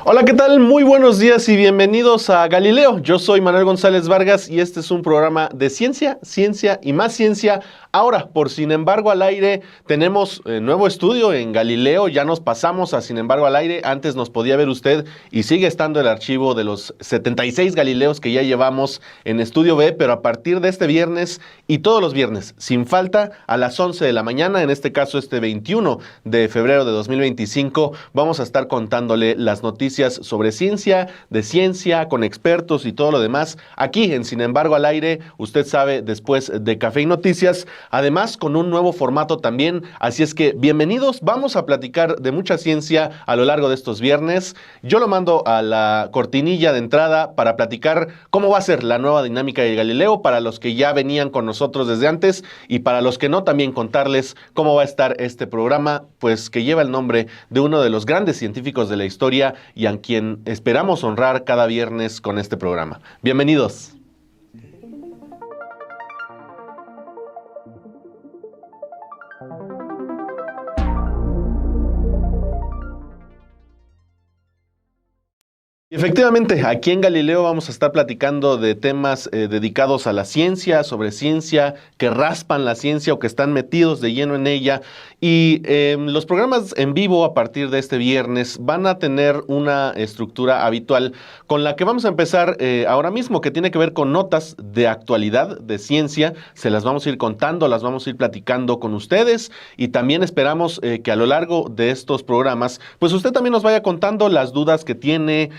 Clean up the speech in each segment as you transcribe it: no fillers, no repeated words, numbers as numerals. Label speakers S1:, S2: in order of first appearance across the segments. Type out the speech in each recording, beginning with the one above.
S1: Hola, ¿qué tal? Muy buenos días y bienvenidos a Galileo. Yo soy Manuel González Vargas y este es un programa de ciencia, ciencia y más ciencia. Ahora, por Sin embargo al aire, tenemos nuevo estudio en Galileo. Ya nos pasamos a Sin embargo al aire. Antes nos podía ver usted y sigue estando el archivo de los 76 Galileos que ya llevamos en Estudio B, pero a partir de este viernes y todos los viernes, sin falta, a las 11 de la mañana, en este caso este 21 de febrero de 2025, vamos a estar contándole las noticias sobre ciencia, de ciencia, con expertos y todo lo demás, aquí en Sin embargo al aire, usted sabe, después de Café y Noticias, además con un nuevo formato también, así es que bienvenidos, vamos a platicar de mucha ciencia a lo largo de estos viernes. Yo lo mando a la cortinilla de entrada para platicar cómo va a ser la nueva dinámica de Galileo para los que ya venían con nosotros desde antes y para los que no, también contarles cómo va a estar este programa, pues que lleva el nombre de uno de los grandes científicos de la historia y a quien esperamos honrar cada viernes con este programa. Bienvenidos. Efectivamente, aquí en Galileo vamos a estar platicando de temas dedicados a la ciencia, sobre ciencia, que raspan la ciencia o que están metidos de lleno en ella. Y los programas en vivo a partir de este viernes van a tener una estructura habitual con la que vamos a empezar ahora mismo, que tiene que ver con notas de actualidad, de ciencia. Se las vamos a ir contando, las vamos a ir platicando con ustedes y también esperamos que a lo largo de estos programas, pues usted también nos vaya contando las dudas que tiene,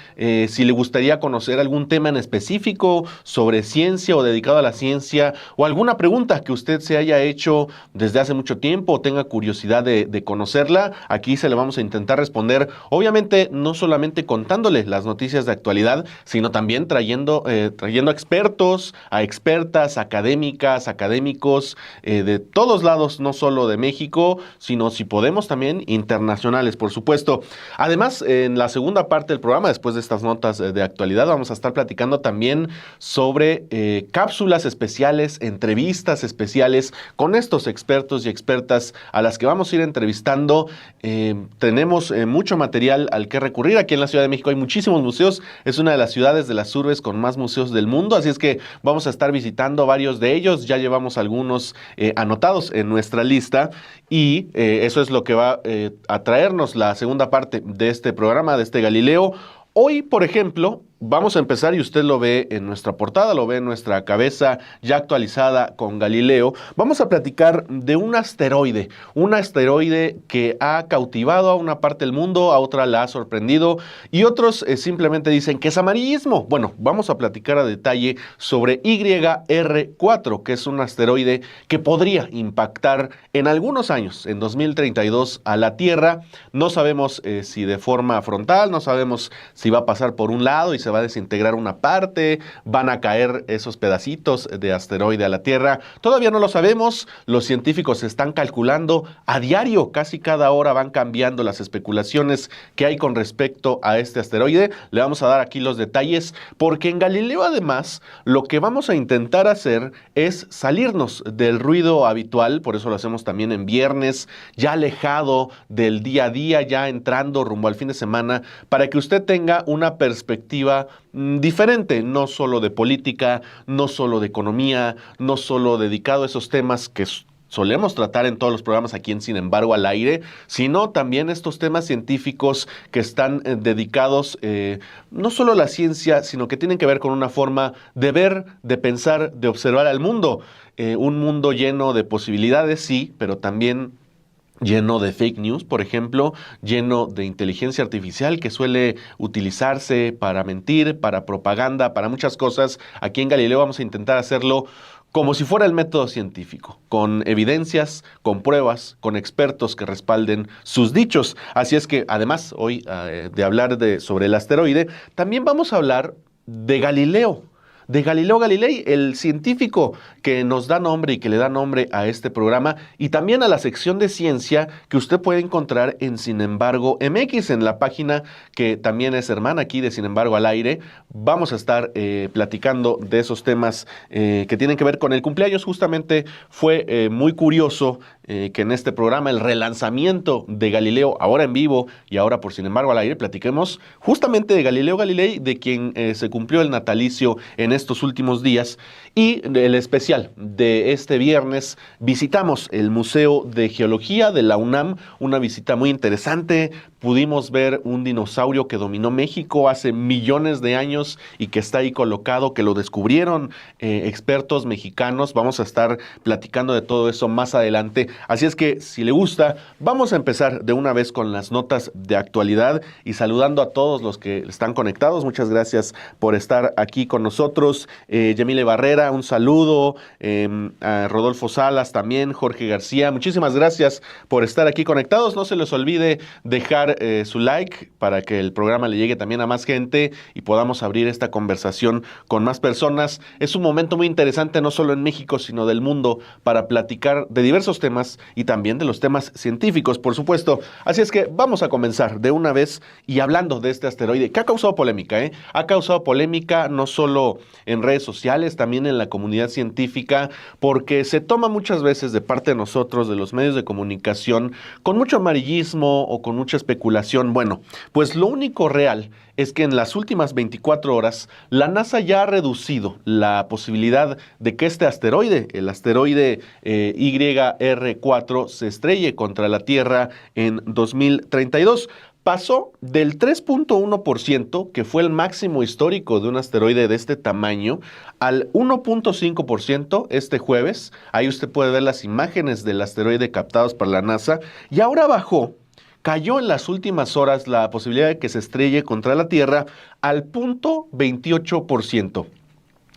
S1: si le gustaría conocer algún tema en específico sobre ciencia o dedicado a la ciencia o alguna pregunta que usted se haya hecho desde hace mucho tiempo o tenga curiosidad de conocerla, aquí se le vamos a intentar responder, obviamente no solamente contándole las noticias de actualidad, sino también trayendo a expertos, a expertas, académicas, académicos de todos lados, no solo de México, sino si podemos también internacionales, por supuesto. Además, en la segunda parte del programa, después de estas notas de actualidad, vamos a estar platicando también sobre cápsulas especiales, entrevistas especiales con estos expertos y expertas a las que vamos a ir entrevistando. Tenemos mucho material al que recurrir. Aquí en la Ciudad de México hay muchísimos museos. Es una de las ciudades de las urbes con más museos del mundo, así es que vamos a estar visitando varios de ellos. Ya llevamos algunos anotados en nuestra lista y eso es lo que va a traernos la segunda parte de este programa, de este Galileo. Hoy, por ejemplo, vamos a empezar y usted lo ve en nuestra portada, lo ve en nuestra cabeza ya actualizada con Galileo. Vamos a platicar de un asteroide que ha cautivado a una parte del mundo, a otra la ha sorprendido y otros simplemente dicen que es amarillismo. Bueno, vamos a platicar a detalle sobre YR4, que es un asteroide que podría impactar en algunos años, en 2032, a la Tierra. No sabemos si de forma frontal, no sabemos si va a pasar por un lado y se va a desintegrar una parte, van a caer esos pedacitos de asteroide a la Tierra. Todavía no lo sabemos, los científicos están calculando a diario, casi cada hora van cambiando las especulaciones que hay con respecto a este asteroide. Le vamos a dar aquí los detalles, porque en Galileo además lo que vamos a intentar hacer es salirnos del ruido habitual, por eso lo hacemos también en viernes, ya alejado del día a día, ya entrando rumbo al fin de semana, para que usted tenga una perspectiva diferente, no solo de política, no solo de economía, no solo dedicado a esos temas que solemos tratar en todos los programas aquí en Sin embargo al aire, sino también estos temas científicos que están dedicados no solo a la ciencia, sino que tienen que ver con una forma de ver, de pensar, de observar al mundo. Un mundo lleno de posibilidades, sí, pero también lleno de fake news, por ejemplo, lleno de inteligencia artificial que suele utilizarse para mentir, para propaganda, para muchas cosas. Aquí en Galileo vamos a intentar hacerlo como si fuera el método científico, con evidencias, con pruebas, con expertos que respalden sus dichos. Así es que, además, hoy de hablar sobre el asteroide, también vamos a hablar de Galileo. De Galileo Galilei, el científico que nos da nombre y que le da nombre a este programa, y también a la sección de ciencia que usted puede encontrar en Sin embargo MX, en la página que también es hermana aquí de Sin embargo al aire. Vamos a estar platicando de esos temas que tienen que ver con el cumpleaños. Justamente fue muy curioso que en este programa, el relanzamiento de Galileo, ahora en vivo y ahora por Sin embargo al aire, platiquemos justamente de Galileo Galilei, de quien se cumplió el natalicio en estos últimos días. Y el especial de este viernes, visitamos el Museo de Geología de la UNAM, una visita muy interesante. Pudimos ver un dinosaurio que dominó México hace millones de años y que está ahí colocado, que lo descubrieron expertos mexicanos. Vamos a estar platicando de todo eso más adelante. Así es que, si le gusta, vamos a empezar de una vez con las notas de actualidad y saludando a todos los que están conectados. Muchas gracias por estar aquí con nosotros. Yamile Barrera, un saludo. A Rodolfo Salas también, Jorge García. Muchísimas gracias por estar aquí conectados. No se les olvide dejar su like para que el programa le llegue también a más gente y podamos abrir esta conversación con más personas. Es un momento muy interesante, no solo en México, sino del mundo, para platicar de diversos temas y también de los temas científicos, por supuesto. Así es que vamos a comenzar de una vez y hablando de este asteroide que ha causado polémica, Ha causado polémica no solo en redes sociales, también en la comunidad científica, porque se toma muchas veces de parte de nosotros, de los medios de comunicación, con mucho amarillismo o con mucha especulación. Bueno, pues lo único real es que en las últimas 24 horas la NASA ya ha reducido la posibilidad de que este asteroide, el asteroide YR4, se estrelle contra la Tierra en 2032. Pasó del 3.1%, que fue el máximo histórico de un asteroide de este tamaño, al 1.5% este jueves. Ahí usted puede ver las imágenes del asteroide captados por la NASA. Y ahora cayó en las últimas horas la posibilidad de que se estrelle contra la Tierra al 0.28%.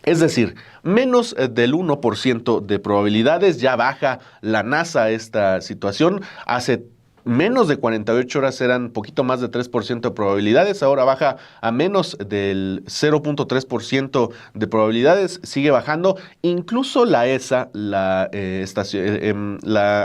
S1: Es decir, menos del 1% de probabilidades. Ya baja la NASA esta situación. Hace menos de 48 horas eran poquito más de 3% de probabilidades, ahora baja a menos del 0.3% de probabilidades, sigue bajando. Incluso la ESA, la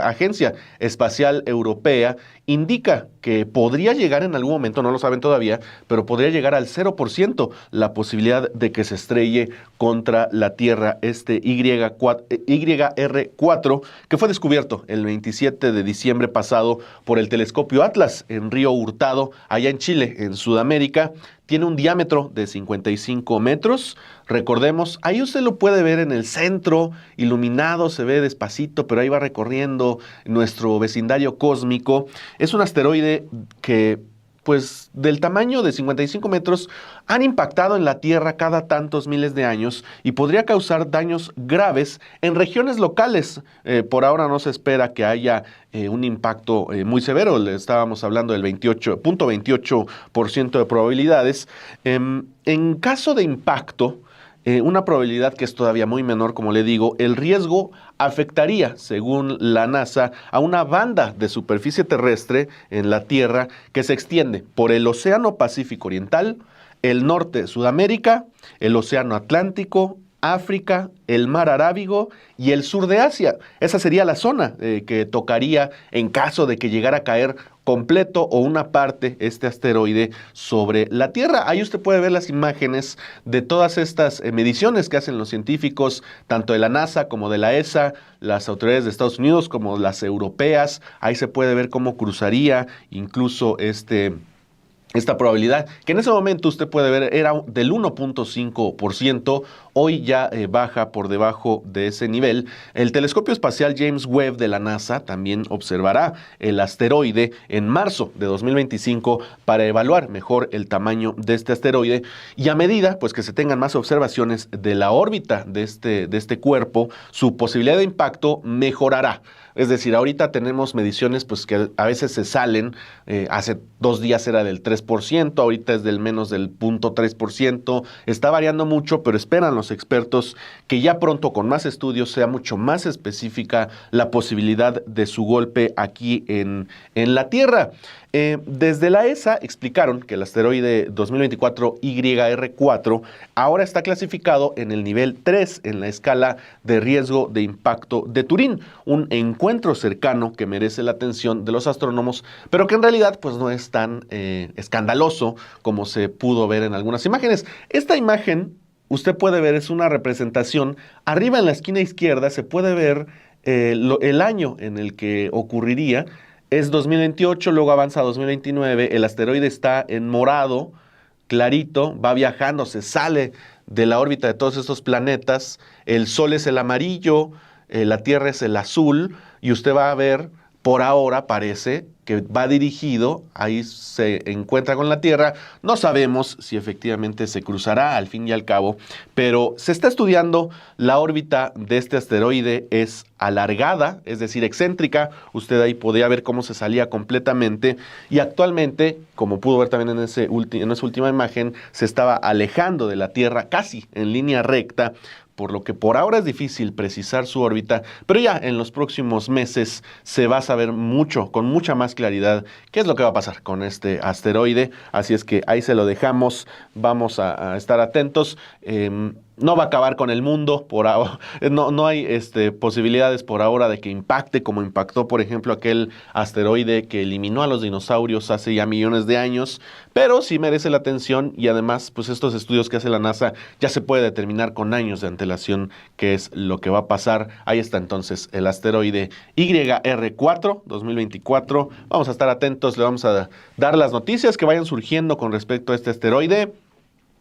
S1: Agencia Espacial Europea, indica que podría llegar en algún momento, no lo saben todavía, pero podría llegar al 0% la posibilidad de que se estrelle contra la Tierra este YR4, que fue descubierto el 27 de diciembre pasado por el telescopio Atlas en Río Hurtado, allá en Chile, en Sudamérica. Tiene un diámetro de 55 metros. Recordemos, ahí usted lo puede ver en el centro, iluminado, se ve despacito, pero ahí va recorriendo nuestro vecindario cósmico. Es un asteroide que, pues, del tamaño de 55 metros, han impactado en la Tierra cada tantos miles de años y podría causar daños graves en regiones locales. Por ahora no se espera que haya un impacto muy severo. Le estábamos hablando del 28.28% de probabilidades. En caso de impacto, una probabilidad que es todavía muy menor, como le digo, el riesgo afectaría, según la NASA, a una banda de superficie terrestre en la Tierra que se extiende por el Océano Pacífico Oriental, el norte de Sudamérica, el Océano Atlántico, África, el Mar Arábigo y el sur de Asia. Esa sería la zona que tocaría en caso de que llegara a caer completo o una parte este asteroide sobre la Tierra. Ahí usted puede ver las imágenes de todas estas mediciones que hacen los científicos, tanto de la NASA como de la ESA, las autoridades de Estados Unidos como las europeas. Ahí se puede ver cómo cruzaría incluso esta probabilidad, que en ese momento usted puede ver era del 1.5% hoy ya baja por debajo de ese nivel. El telescopio espacial James Webb de la NASA también observará el asteroide en marzo de 2025 para evaluar mejor el tamaño de este asteroide, y a medida pues que se tengan más observaciones de la órbita de este cuerpo, su posibilidad de impacto mejorará. Es decir, ahorita tenemos mediciones pues que a veces se salen, hace 2 días era del 3%, ahorita es del menos del 0.3%, está variando mucho, pero esperan los expertos que ya pronto con más estudios sea mucho más específica la posibilidad de su golpe aquí en la Tierra. Desde la ESA explicaron que el asteroide 2024 YR4 ahora está clasificado en el nivel 3 en la escala de riesgo de impacto de Turín, un encuentro cercano que merece la atención de los astrónomos, pero que en realidad pues no es tan escandaloso como se pudo ver en algunas imágenes. Esta imagen, usted puede ver, es una representación. Arriba en la esquina izquierda se puede ver el año en el que ocurriría. Es 2028, luego avanza a 2029, el asteroide está en morado, clarito, va viajando, se sale de la órbita de todos estos planetas, el Sol es el amarillo, la Tierra es el azul, y usted va a ver, por ahora parece que va dirigido, ahí se encuentra con la Tierra. No sabemos si efectivamente se cruzará al fin y al cabo, pero se está estudiando. La órbita de este asteroide es alargada, es decir, excéntrica. Usted ahí podía ver cómo se salía completamente, y actualmente, como pudo ver también en esa última imagen, se estaba alejando de la Tierra casi en línea recta, por lo que por ahora es difícil precisar su órbita, pero ya en los próximos meses se va a saber mucho, con mucha más claridad, qué es lo que va a pasar con este asteroide. Así es que ahí se lo dejamos, vamos a estar atentos. No va a acabar con el mundo por ahora. No hay posibilidades por ahora de que impacte como impactó, por ejemplo, aquel asteroide que eliminó a los dinosaurios hace ya millones de años, pero sí merece la atención, y además pues estos estudios que hace la NASA ya se puede determinar con años de antelación qué es lo que va a pasar. Ahí está entonces el asteroide YR4 2024. Vamos a estar atentos, le vamos a dar las noticias que vayan surgiendo con respecto a este asteroide.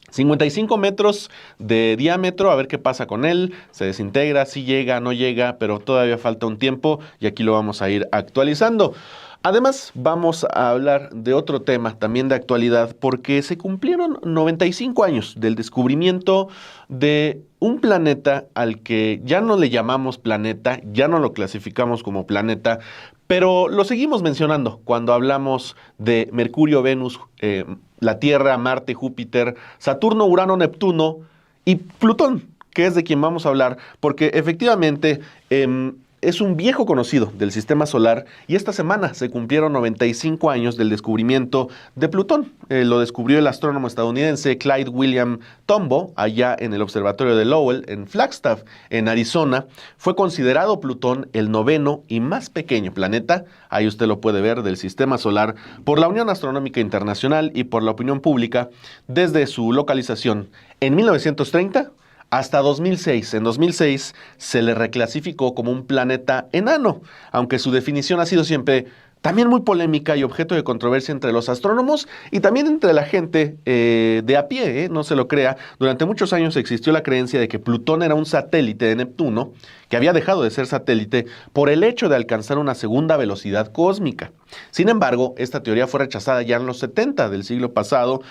S1: 55 metros de diámetro, a ver qué pasa con él, se desintegra, si llega, no llega, pero todavía falta un tiempo y aquí lo vamos a ir actualizando. Además, vamos a hablar de otro tema también de actualidad, porque se cumplieron 95 años del descubrimiento de un planeta al que ya no le llamamos planeta, ya no lo clasificamos como planeta, pero lo seguimos mencionando cuando hablamos de Mercurio, Venus, la Tierra, Marte, Júpiter, Saturno, Urano, Neptuno y Plutón, que es de quien vamos a hablar, porque efectivamente es un viejo conocido del sistema solar, y esta semana se cumplieron 95 años del descubrimiento de Plutón. Lo descubrió el astrónomo estadounidense Clyde William Tombaugh allá en el observatorio de Lowell en Flagstaff, en Arizona. Fue considerado Plutón el 9º y más pequeño planeta, ahí usted lo puede ver, del sistema solar, por la Unión Astronómica Internacional y por la opinión pública desde su localización en 1930 hasta 2006. En 2006 se le reclasificó como un planeta enano, aunque su definición ha sido siempre también muy polémica y objeto de controversia entre los astrónomos y también entre la gente de a pie, no se lo crea. Durante muchos años existió la creencia de que Plutón era un satélite de Neptuno, que había dejado de ser satélite por el hecho de alcanzar una segunda velocidad cósmica. Sin embargo, esta teoría fue rechazada ya en los 70 del siglo pasado,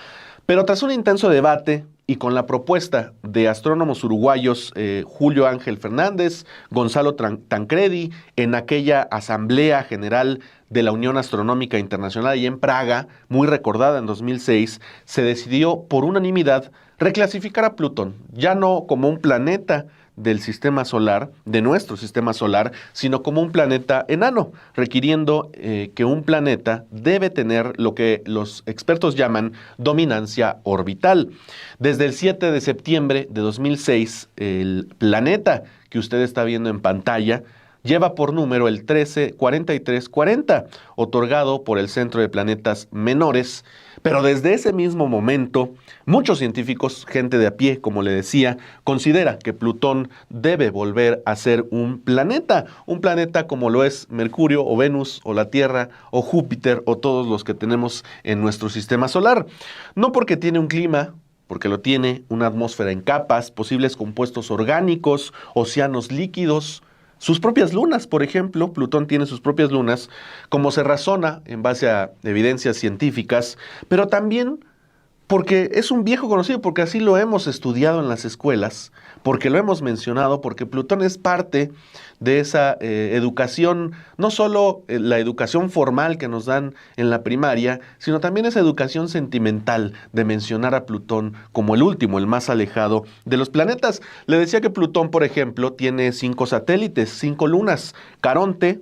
S1: pero tras un intenso debate y con la propuesta de astrónomos uruguayos Julio Ángel Fernández, Gonzalo Tancredi, en aquella Asamblea General de la Unión Astronómica Internacional y en Praga, muy recordada en 2006, se decidió por unanimidad reclasificar a Plutón, ya no como un planeta del sistema solar, de nuestro sistema solar, sino como un planeta enano, requiriendo que un planeta debe tener lo que los expertos llaman dominancia orbital. Desde el 7 de septiembre de 2006, el planeta que usted está viendo en pantalla lleva por número el 134340, otorgado por el Centro de Planetas Menores. Pero desde ese mismo momento, muchos científicos, gente de a pie, como le decía, considera que Plutón debe volver a ser un planeta como lo es Mercurio o Venus o la Tierra o Júpiter o todos los que tenemos en nuestro sistema solar. No porque tiene un clima porque lo tiene, una atmósfera en capas, posibles compuestos orgánicos, océanos líquidos, sus propias lunas, por ejemplo. Plutón tiene sus propias lunas, como se razona en base a evidencias científicas, pero también porque es un viejo conocido, porque así lo hemos estudiado en las escuelas, porque lo hemos mencionado, porque Plutón es parte de esa educación, no solo la educación formal que nos dan en la primaria, sino también esa educación sentimental de mencionar a Plutón como el último, el más alejado de los planetas. Le decía que Plutón, por ejemplo, tiene 5 satélites, 5 lunas: Caronte,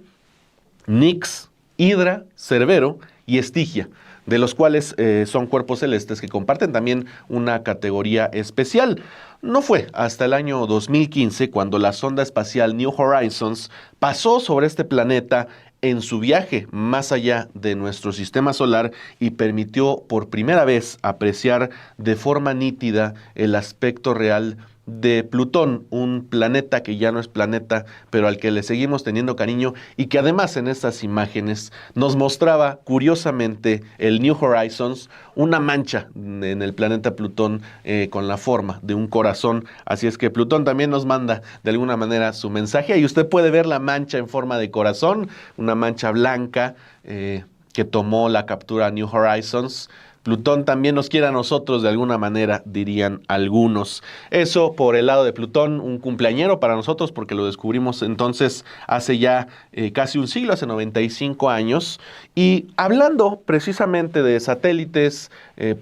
S1: Nix, Hidra, Cerbero y Estigia, de los cuales son cuerpos celestes que comparten también una categoría especial. No fue hasta el año 2015 cuando la sonda espacial New Horizons pasó sobre este planeta en su viaje más allá de nuestro sistema solar y permitió por primera vez apreciar de forma nítida el aspecto real de Plutón, un planeta que ya no es planeta, pero al que le seguimos teniendo cariño, y que además en estas imágenes nos mostraba curiosamente el New Horizons, una mancha en el planeta Plutón con la forma de un corazón. Así es que Plutón también nos manda de alguna manera su mensaje, y usted puede ver la mancha en forma de corazón, una mancha blanca que tomó la captura New Horizons. Plutón también nos quiere a nosotros de alguna manera, dirían algunos. Eso por el lado de Plutón, un cumpleañero para nosotros, porque lo descubrimos entonces hace ya casi un siglo, hace 95 años. Y hablando precisamente de satélites,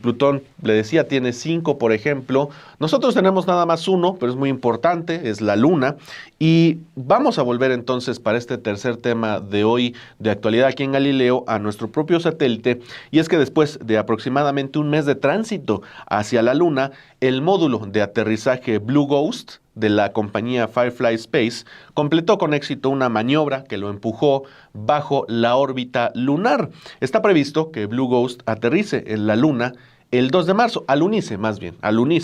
S1: Plutón, le decía, tiene 5, por ejemplo. Nosotros tenemos nada más uno, pero es muy importante, es la Luna. Y vamos a volver entonces para este tercer tema de hoy, de actualidad aquí en Galileo, a nuestro propio satélite. Y es que después de aproximadamente un mes de tránsito hacia la Luna, el módulo de aterrizaje Blue Ghost de la compañía Firefly Space completó con éxito una maniobra que lo empujó bajo la órbita lunar. Está previsto que Blue Ghost aterrice en la Luna el 2 de marzo, alunice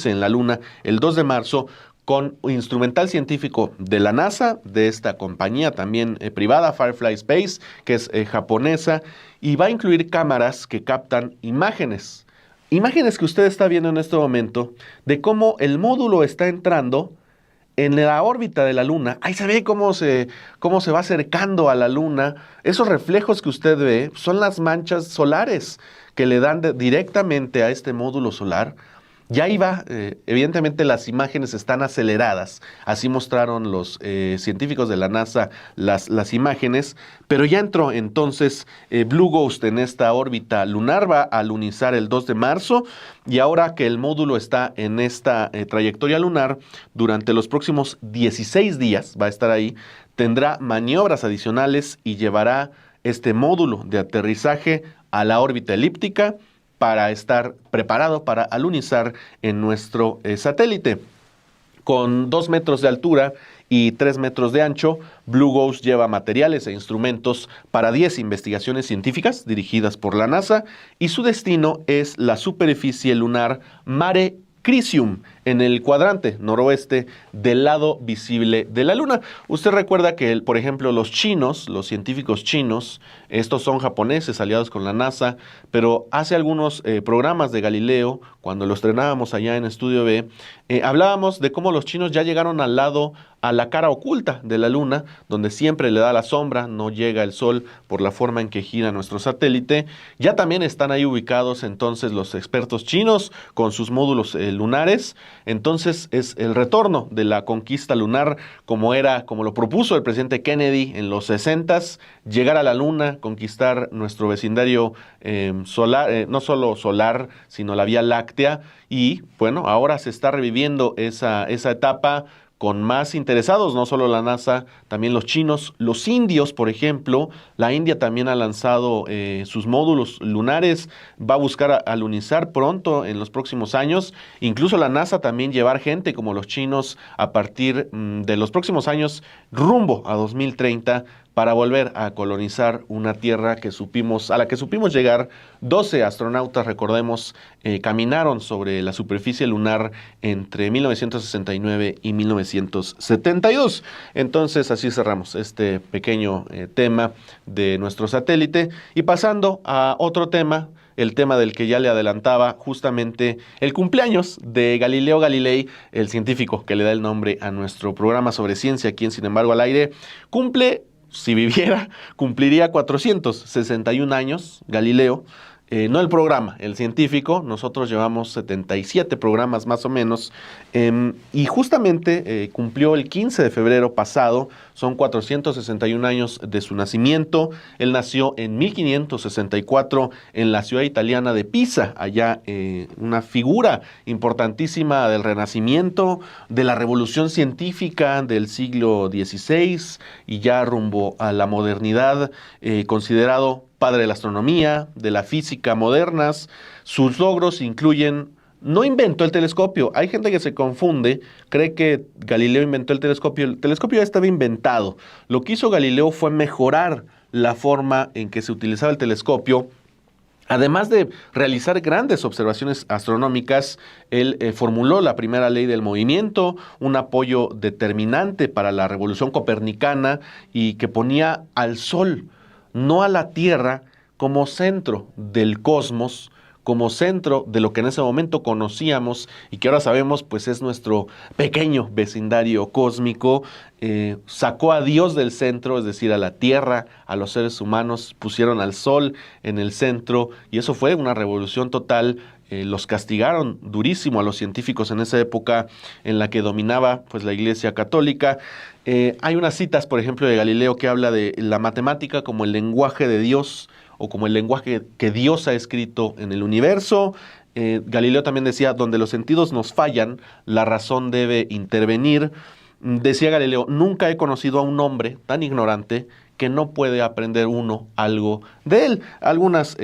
S1: en la Luna el 2 de marzo, con instrumental científico de la NASA, de esta compañía también privada, Firefly Space, que es japonesa, y va a incluir cámaras que captan imágenes. Imágenes que usted está viendo en este momento de cómo el módulo está entrando en la órbita de la Luna. Ahí se ve cómo se va acercando a la Luna. Esos reflejos que usted ve son las manchas solares que le dan directamente a este módulo solar. Ya iba, evidentemente las imágenes están aceleradas, así mostraron los científicos de la NASA las imágenes, pero ya entró entonces Blue Ghost en esta órbita lunar, va a alunizar el 2 de marzo, y ahora que el módulo está en esta trayectoria lunar, durante los próximos 16 días va a estar ahí, tendrá maniobras adicionales y llevará este módulo de aterrizaje a la órbita elíptica, para estar preparado para alunizar en nuestro satélite. Con 2 metros de altura y 3 metros de ancho, Blue Ghost lleva materiales e instrumentos para 10 investigaciones científicas dirigidas por la NASA, y su destino es la superficie lunar Mare Crisium, en el cuadrante noroeste del lado visible de la Luna. Usted recuerda que, por ejemplo, los científicos chinos, estos son japoneses aliados con la NASA, pero hace algunos programas de Galileo, cuando lo estrenábamos allá en Estudio B, hablábamos de cómo los chinos ya llegaron a la cara oculta de la Luna, donde siempre le da la sombra, no llega el sol por la forma en que gira nuestro satélite. Ya también están ahí ubicados entonces los expertos chinos con sus módulos lunares. Entonces es el retorno de la conquista lunar, como lo propuso el presidente Kennedy en los 60s, llegar a la Luna, conquistar nuestro vecindario solar, no solo solar, sino la Vía Láctea. Y bueno, ahora se está reviviendo esa etapa con más interesados, no solo la NASA, también los chinos, los indios, por ejemplo. La India también ha lanzado sus módulos lunares, va a buscar alunizar pronto en los próximos años. Incluso la NASA también llevar gente como los chinos a partir de los próximos años rumbo a 2030, para volver a colonizar una tierra a la que supimos llegar. 12 astronautas, recordemos, caminaron sobre la superficie lunar entre 1969 y 1972. Entonces, así cerramos este pequeño tema de nuestro satélite. Y pasando a otro tema, el tema del que ya le adelantaba, justamente el cumpleaños de Galileo Galilei, el científico que le da el nombre a nuestro programa sobre ciencia aquí en Sin embargo al aire, cumple, si viviera, cumpliría 461 años, Galileo. No el programa, el científico. Nosotros llevamos 77 programas más o menos, y justamente cumplió el 15 de febrero pasado. Son 461 años de su nacimiento. Él nació en 1564 en la ciudad italiana de Pisa, allá una figura importantísima del Renacimiento, de la revolución científica del siglo XVI y ya rumbo a la modernidad, considerado padre de la astronomía, de la física modernas. Sus logros incluyen, no inventó el telescopio. Hay gente que se confunde, cree que Galileo inventó el telescopio. El telescopio ya estaba inventado. Lo que hizo Galileo fue mejorar la forma en que se utilizaba el telescopio. Además de realizar grandes observaciones astronómicas, él formuló la primera ley del movimiento, un apoyo determinante para la revolución copernicana y que ponía al Sol, no a la Tierra, como centro del cosmos, como centro de lo que en ese momento conocíamos y que ahora sabemos pues es nuestro pequeño vecindario cósmico. Sacó a Dios del centro, es decir, a la Tierra, a los seres humanos, pusieron al Sol en el centro y eso fue una revolución total. Los castigaron durísimo a los científicos en esa época en la que dominaba pues la Iglesia Católica. Hay unas citas, por ejemplo, de Galileo que habla de la matemática como el lenguaje de Dios o como el lenguaje que Dios ha escrito en el universo. Galileo también decía, donde los sentidos nos fallan, la razón debe intervenir. Decía Galileo, nunca he conocido a un hombre tan ignorante que no puede aprender uno algo de él. Algunas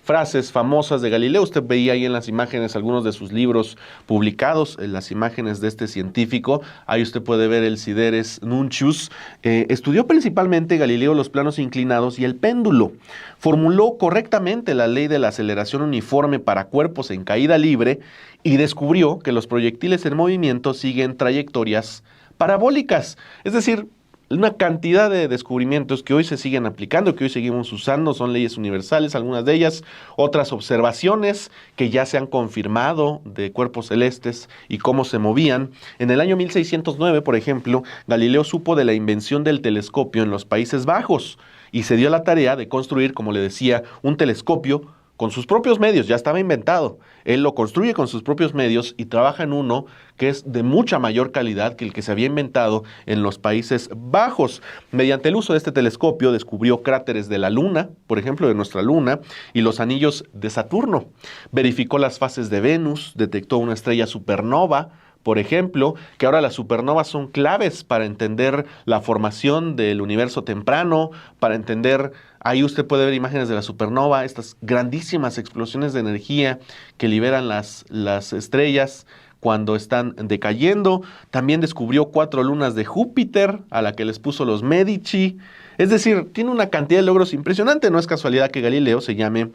S1: frases famosas de Galileo. Usted veía ahí en las imágenes algunos de sus libros publicados, las imágenes de este científico. Ahí usted puede ver el Sideres Nuncius. Estudió principalmente Galileo los planos inclinados y el péndulo. Formuló correctamente la ley de la aceleración uniforme para cuerpos en caída libre y descubrió que los proyectiles en movimiento siguen trayectorias parabólicas. Es decir, una cantidad de descubrimientos que hoy se siguen aplicando, que hoy seguimos usando, son leyes universales, algunas de ellas, otras observaciones que ya se han confirmado de cuerpos celestes y cómo se movían. En el año 1609, por ejemplo, Galileo supo de la invención del telescopio en los Países Bajos y se dio la tarea de construir, como le decía, un telescopio con sus propios medios, ya estaba inventado. Él lo construye con sus propios medios y trabaja en uno que es de mucha mayor calidad que el que se había inventado en los Países Bajos. Mediante el uso de este telescopio descubrió cráteres de la Luna, por ejemplo, de nuestra Luna, y los anillos de Saturno. Verificó las fases de Venus, detectó una estrella supernova, por ejemplo, que ahora las supernovas son claves para entender la formación del universo temprano, para entender, ahí usted puede ver imágenes de la supernova, estas grandísimas explosiones de energía que liberan las estrellas cuando están decayendo. También descubrió 4 lunas de Júpiter, a la que les puso los Medici. Es decir, tiene una cantidad de logros impresionante. No es casualidad que Galileo se llame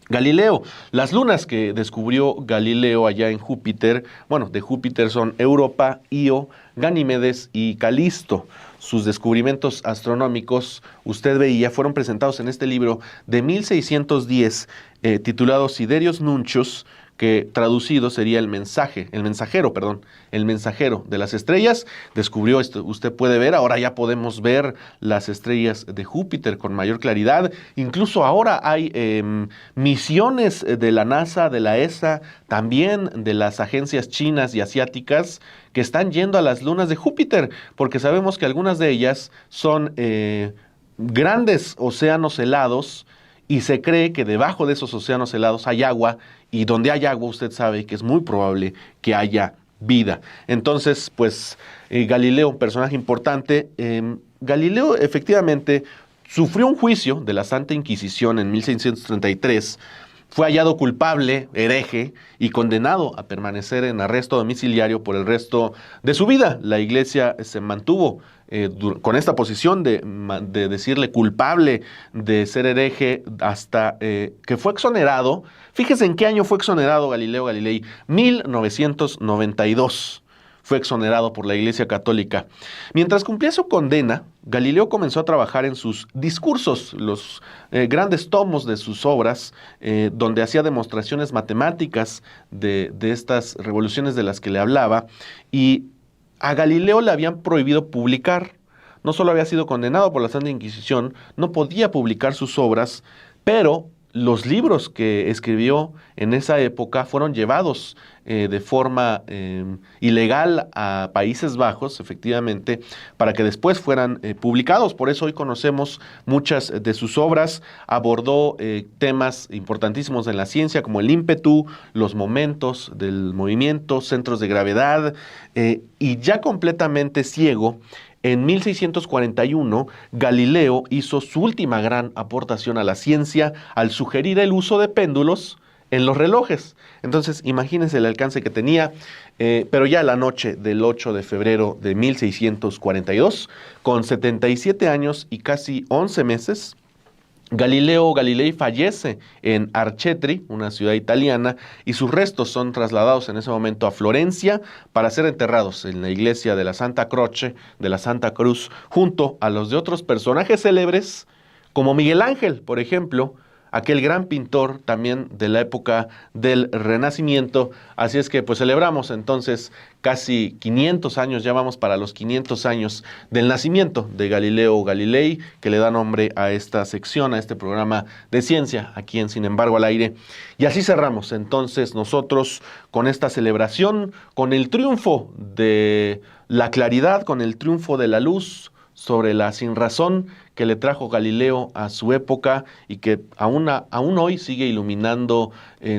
S1: Galileo. Las lunas que descubrió Galileo allá en Júpiter, bueno, de Júpiter son Europa, Io, Ganímedes y Calisto. Sus descubrimientos astronómicos, usted veía, fueron presentados en este libro de 1610, titulado Sidereus Nuncius, que traducido sería el mensajero de las estrellas. Descubrió esto, usted puede ver, ahora ya podemos ver las estrellas de Júpiter con mayor claridad. Incluso ahora hay misiones de la NASA, de la ESA, también de las agencias chinas y asiáticas que están yendo a las lunas de Júpiter, porque sabemos que algunas de ellas son grandes océanos helados, y se cree que debajo de esos océanos helados hay agua, y donde hay agua usted sabe que es muy probable que haya vida. Entonces, pues Galileo, un personaje importante. Galileo efectivamente sufrió un juicio de la Santa Inquisición en 1633, fue hallado culpable, hereje, y condenado a permanecer en arresto domiciliario por el resto de su vida. La Iglesia se mantuvo con esta posición de decirle culpable de ser hereje hasta que fue exonerado. Fíjese en qué año fue exonerado Galileo Galilei, 1992. fue exonerado por la Iglesia Católica. Mientras cumplía su condena, Galileo comenzó a trabajar en sus discursos, los grandes tomos de sus obras, donde hacía demostraciones matemáticas de estas revoluciones de las que le hablaba, y a Galileo le habían prohibido publicar. No solo había sido condenado por la Santa Inquisición, no podía publicar sus obras, pero los libros que escribió en esa época fueron llevados de forma ilegal a Países Bajos, efectivamente, para que después fueran publicados. Por eso hoy conocemos muchas de sus obras. Abordó temas importantísimos en la ciencia, como el ímpetu, los momentos del movimiento, centros de gravedad, y ya completamente ciego, en 1641, Galileo hizo su última gran aportación a la ciencia al sugerir el uso de péndulos en los relojes. Entonces, imagínense el alcance que tenía, pero ya la noche del 8 de febrero de 1642, con 77 años y casi 11 meses, Galileo Galilei fallece en Arcetri, una ciudad italiana, y sus restos son trasladados en ese momento a Florencia para ser enterrados en la iglesia de la Santa Croce, de la Santa Cruz, junto a los de otros personajes célebres, como Miguel Ángel, por ejemplo, aquel gran pintor también de la época del Renacimiento. Así es que pues celebramos entonces casi 500 años, ya vamos para los 500 años del nacimiento de Galileo Galilei, que le da nombre a esta sección, a este programa de ciencia, aquí en Sin embargo al aire. Y así cerramos entonces nosotros con esta celebración, con el triunfo de la claridad, con el triunfo de la luz sobre la sinrazón que le trajo Galileo a su época y que aún hoy sigue iluminando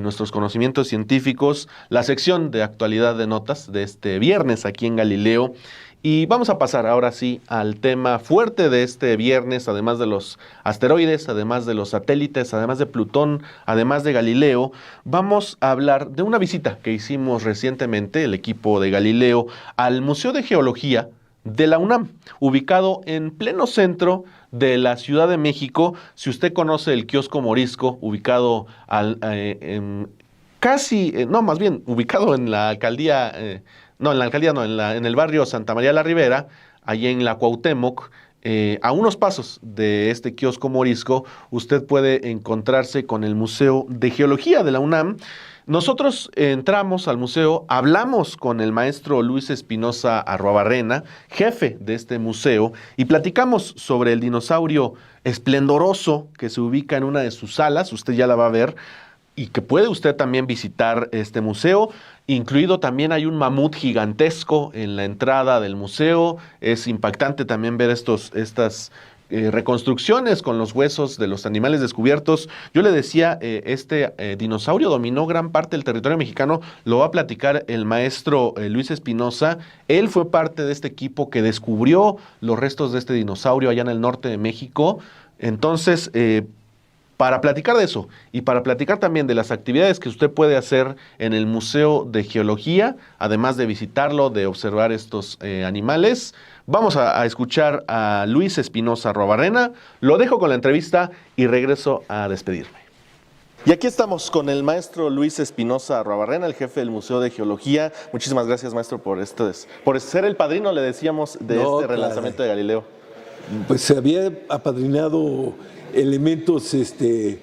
S1: nuestros conocimientos científicos, la sección de actualidad de notas de este viernes aquí en Galileo. Y vamos a pasar ahora sí al tema fuerte de este viernes, además de los asteroides, además de los satélites, además de Plutón, además de Galileo. Vamos a hablar de una visita que hicimos recientemente, el equipo de Galileo, al Museo de Geología de la UNAM, ubicado en pleno centro de la Ciudad de México. Si usted conoce el Kiosco Morisco, ubicado ubicado en la alcaldía, en el barrio Santa María la Ribera, allí en la Cuauhtémoc, a unos pasos de este Kiosco Morisco, usted puede encontrarse con el Museo de Geología de la UNAM. Nosotros entramos al museo, hablamos con el maestro Luis Espinosa Arruabarrena, jefe de este museo, y platicamos sobre el dinosaurio esplendoroso que se ubica en una de sus salas, usted ya la va a ver, y que puede usted también visitar este museo. Incluido también hay un mamut gigantesco en la entrada del museo. Es impactante también ver estas reconstrucciones con los huesos de los animales descubiertos. Yo le decía, este dinosaurio dominó gran parte del territorio mexicano. Lo va a platicar el maestro Luis Espinosa. Él fue parte de este equipo que descubrió los restos de este dinosaurio allá en el norte de México. Entonces, para platicar de eso y para platicar también de las actividades que usted puede hacer en el Museo de Geología, además de visitarlo, de observar estos animales, vamos a escuchar a Luis Espinosa Arruabarrena. Lo dejo con la entrevista y regreso a despedirme. Y aquí estamos con el maestro Luis Espinosa Arruabarrena, el jefe del Museo de Geología. Muchísimas gracias, maestro, por ser el padrino, le decíamos, de este relanzamiento de Galileo.
S2: Pues se había apadrinado elementos de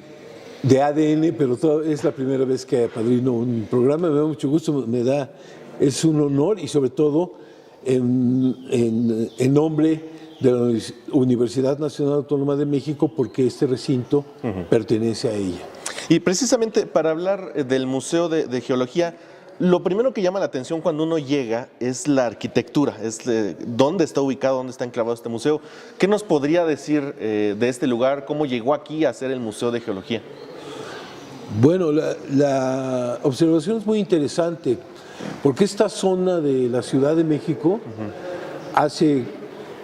S2: ADN, pero es la primera vez que apadrino un programa. Me da mucho gusto, es un honor, y sobre todo en nombre de la Universidad Nacional Autónoma de México, porque este recinto pertenece a ella.
S1: Y precisamente para hablar del Museo de Geología, lo primero que llama la atención cuando uno llega es la arquitectura, dónde está ubicado, dónde está enclavado este museo. ¿Qué nos podría decir de este lugar? ¿Cómo llegó aquí a ser el Museo de Geología?
S2: Bueno, la observación es muy interesante, porque esta zona de la Ciudad de México, hace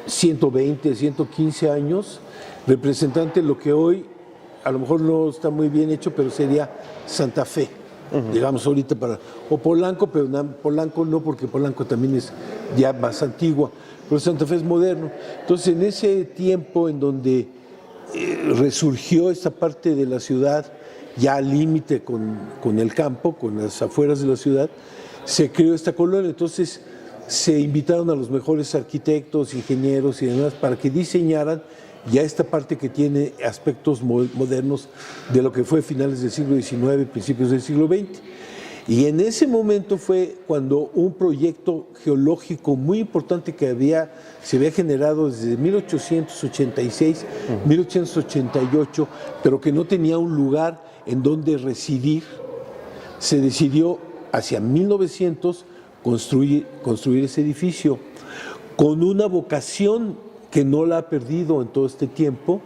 S2: 120, 115 años, representante de lo que hoy a lo mejor no está muy bien hecho, pero sería Santa Fe. Digamos ahorita o Polanco, pero Polanco no, porque Polanco también es ya más antigua, pero Santa Fe es moderno. Entonces, en ese tiempo en donde resurgió esta parte de la ciudad, ya al límite con el campo, con las afueras de la ciudad, se creó esta colonia. Entonces se invitaron a los mejores arquitectos, ingenieros y demás para que diseñaran ya esta parte que tiene aspectos modernos de lo que fue finales del siglo XIX, principios del siglo XX. Y en ese momento fue cuando un proyecto geológico muy importante que se había generado desde 1886, 1888, pero que no tenía un lugar en donde residir, se decidió hacia 1900 construir ese edificio con una vocación que no la ha perdido en todo este tiempo,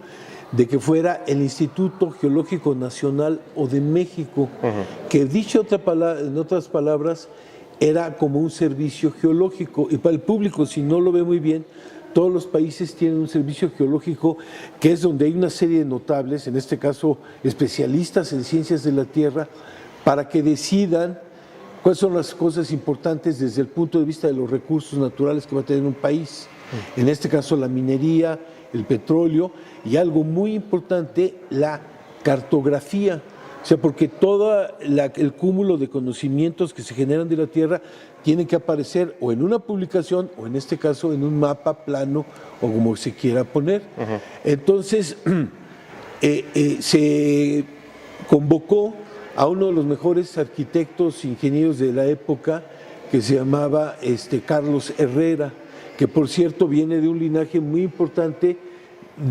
S2: de que fuera el Instituto Geológico Nacional o de México, que dicho en otras palabras, era como un servicio geológico. Y para el público, si no lo ve muy bien, todos los países tienen un servicio geológico que es donde hay una serie de notables, en este caso especialistas en ciencias de la Tierra, para que decidan cuáles son las cosas importantes desde el punto de vista de los recursos naturales que va a tener un país. En este caso la minería, el petróleo y algo muy importante, la cartografía. O sea, porque todo el cúmulo de conocimientos que se generan de la Tierra tienen que aparecer o en una publicación o en este caso en un mapa, plano o como se quiera poner. Entonces se convocó a uno de los mejores arquitectos e ingenieros de la época que se llamaba Carlos Herrera, que por cierto viene de un linaje muy importante